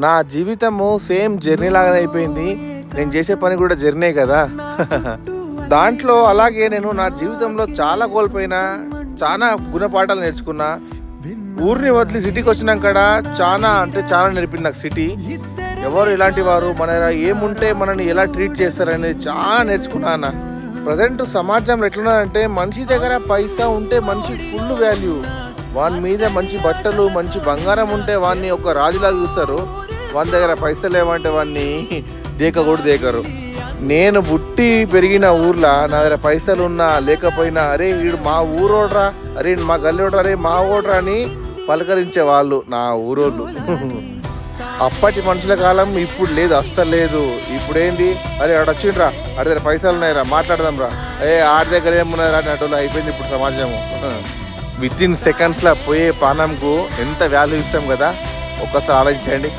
నా జీవితము same journey లాగానే అయిపోయింది. నేను చేసే పని కూడా జర్నీ కదా. దాంట్లో అలాగే నేను నా జీవితంలో చాలా కోల్పోయినా, చాలా గుణపాఠాలు నేర్చుకున్నా. ఊరిని వదిలి సిటీకి వచ్చినాక చాలా నేర్పింది నాకు సిటీ. ఎవరు ఇలాంటి వారు, మన ఏముంటే మనని ఎలా ట్రీట్ చేస్తారనేది చాలా నేర్చుకున్నా అన్న. ప్రజెంట్ సమాజంలో ఎట్లున్నదంటే మనిషి దగ్గర పైసా ఉంటే మనిషికి ఫుల్ వాల్యూ. వాని మీద మంచి బట్టలు, మంచి బంగారం ఉంటే వాడిని ఒక రాజులా చూస్తారు. వాని దగ్గర పైసలు ఏమంటే వాడిని దేక దేకరు. నేను పుట్టి పెరిగిన ఊర్లో నా దగ్గర పైసలు ఉన్నా లేకపోయినా, అరే వీడు మా ఊరోడ్రా, అరే మా గల్లోడ్రా, అరే మా ఓడ్రా అని పలకరించే వాళ్ళు నా ఊరోళ్ళు. అప్పటి మనుషుల కాలం ఇప్పుడు లేదు, అస్సలు లేదు. ఇప్పుడు ఏంది, అరే ఆడ వచ్చిండ్రా, ఆడి దగ్గర పైసలు ఉన్నాయిరా, మాట్లాడదాం రా, ఆడి దగ్గర ఏమున్నారా అన్నట్టు అయిపోయింది ఇప్పుడు సమాజము. విత్ ఇన్ సెకండ్స్లో పోయే పానంకు ఎంత వాల్యూ ఇస్తాం కదా, ఒక్కసారి ఆలోచించండి.